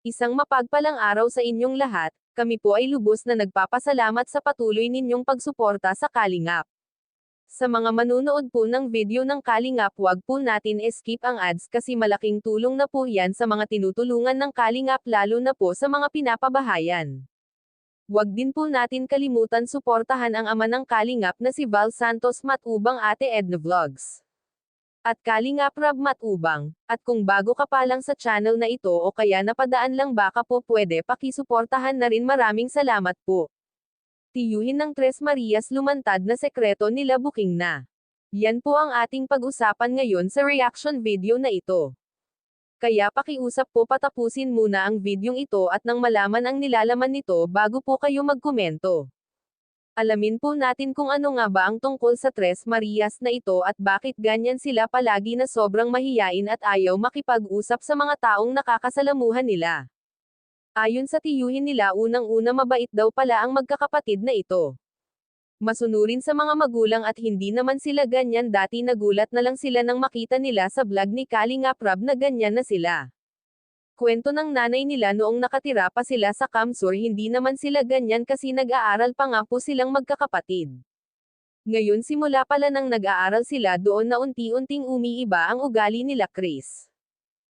Isang mapagpalang araw sa inyong lahat, kami po ay lubos na nagpapasalamat sa patuloy ninyong pagsuporta sa Kalingap. Sa mga manunood po ng video ng Kalingap, huwag po natin skip ang ads kasi malaking tulong na po yan sa mga tinutulungan ng Kalingap, lalo na po sa mga pinapabahayan. Huwag din po natin kalimutan suportahan ang ama ng Kalingap na si Val Santos Matubang, Ate Edna Vlogs at Kalingap Rab Matubang. At kung bago ka pa lang sa channel na ito o kaya napadaan lang, baka po pwede pakisuportahan na rin. Maraming salamat po. Tiyuhin ng Tres Marias lumantad na sekreto nila booking na. Yan po ang ating pag-usapan ngayon sa reaction video na ito. Kaya pakiusap po, patapusin muna ang videong ito at nang malaman ang nilalaman nito bago po kayo magkomento. Alamin po natin kung ano nga ba ang tungkol sa Tres Marias na ito at bakit ganyan sila palagi na sobrang mahiyain at ayaw makipag-usap sa mga taong nakakasalamuhan nila. Ayon sa tiyuhin nila, unang-una mabait daw pala ang magkakapatid na ito. Masunurin sa mga magulang at hindi naman sila ganyan dati. Nagulat na lang sila nang makita nila sa vlog ni Kalingap Rab na ganyan na sila. Kwento ng nanay nila, noong nakatira pa sila sa Kamsur, hindi naman sila ganyan kasi nag-aaral pa nga po silang magkakapatid. Ngayon simula pala nang nag-aaral sila doon na unti-unting umiiba ang ugali nila Chris,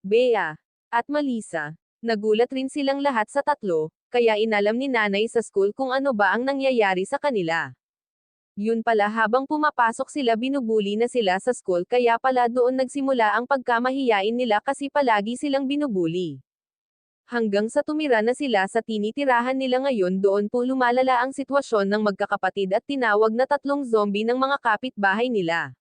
Bea, at Melissa. Nagulat rin silang lahat sa tatlo, kaya inalam ni nanay sa school kung ano ba ang nangyayari sa kanila. Yun pala, habang pumapasok sila binubuli na sila sa school, kaya pala doon nagsimula ang pagkamahiyain nila kasi palagi silang binubuli. Hanggang sa tumira na sila sa tinitirahan nila ngayon, doon po lumalala ang sitwasyon ng magkakapatid at tinawag na tatlong zombie ng mga kapitbahay nila.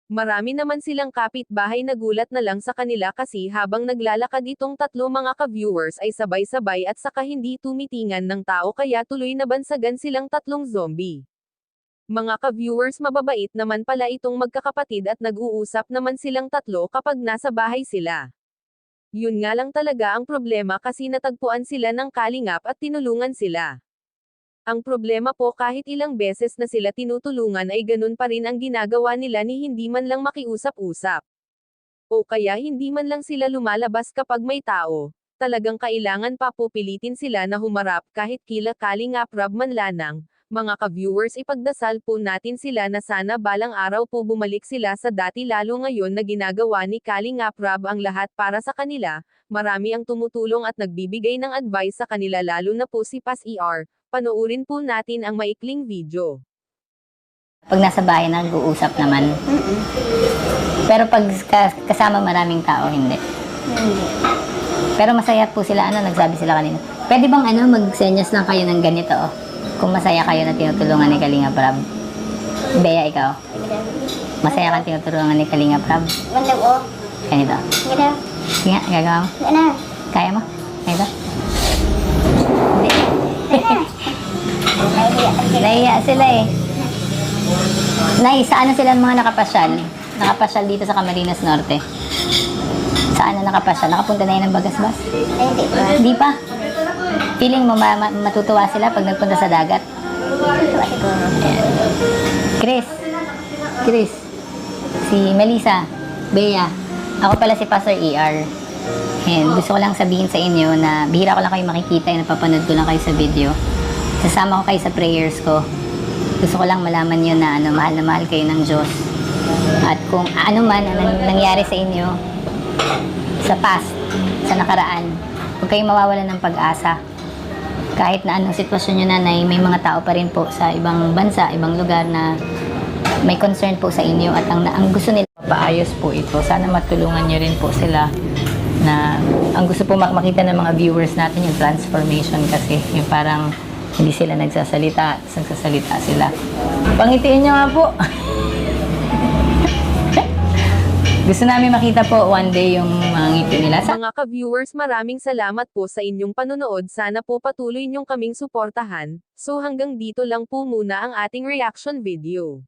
Marami naman silang kapitbahay, nagulat na lang sa kanila kasi habang naglalakad itong tatlo mga ka-viewers ay sabay-sabay at saka hindi tumitingan ng tao, kaya tuloy nabansagan silang tatlong zombie. Mga ka-viewers, mababait naman pala itong magkakapatid at nag-uusap naman silang tatlo kapag nasa bahay sila. Yun nga lang talaga ang problema kasi natagpuan sila ng Kalingap at tinulungan sila. Ang problema po, kahit ilang beses na sila tinutulungan ay ganun pa rin ang ginagawa nila, ni hindi man lang makiusap-usap. O kaya hindi man lang sila lumalabas kapag may tao. Talagang kailangan pa po pilitin sila na humarap kahit kila Kalingap Rab man lanang. Mga ka-viewers, ipagdasal po natin sila na sana balang araw po bumalik sila sa dati, lalo ngayon na ginagawa ni Kalingap Rab ang lahat para sa kanila. Marami ang tumutulong at nagbibigay ng advice sa kanila, lalo na po si Pas ER. Panoorin po natin ang maikling video. Pag nasa bahay, nag-uusap naman. Pero pag kasama maraming tao, hindi. Pero masaya po sila, nagsabi sila kanina. Pwede bang mag-senyas lang kayo ng ganito, oh? Kung masaya kayo na tinutulungan ni Kalingap Rab. Bea, ikaw? Masaya kang tinutulungan ni Kalingap Rab? Ganito. Sige nga, gagawa mo. Kaya mo? Ganito? Hindi. Nahiya sila eh. Saan na sila mga nakapasyal? Nakapasyal dito sa Camarines Norte. Saan na nakapasyal? Nakapunta na yun ng Bagasbas? Hindi pa. Feeling mo matutuwa sila pag nagpunta sa dagat? Chris, si Melissa, Bea, ako pala si Pastor ER. And gusto ko lang sabihin sa inyo na bihira ko lang kayo makikita, napapanood ko lang kayo sa video. Sasama ko kayo sa prayers ko. Gusto ko lang malaman nyo na mahal na mahal kayo ng Diyos. At kung ano man ang nangyari sa inyo sa past, sa nakaraan, huwag kayong mawawalan ng pag-asa. Kahit na anong sitwasyon nyo, nanay, may mga tao pa rin po sa ibang bansa, ibang lugar na may concern po sa inyo at ang gusto nila paayos po ito. Sana matulungan nyo rin po sila na ang gusto po makita ng mga viewers natin yung transformation, kasi yung parang hindi sila nagsasalita sila. Pangitiin nyo nga po. Gusto namin makita po one day yung mga ngiti nila. Mga ka-viewers, maraming salamat po sa inyong panonood. Sana po patuloy nyong kaming suportahan. So hanggang dito lang po muna ang ating reaction video.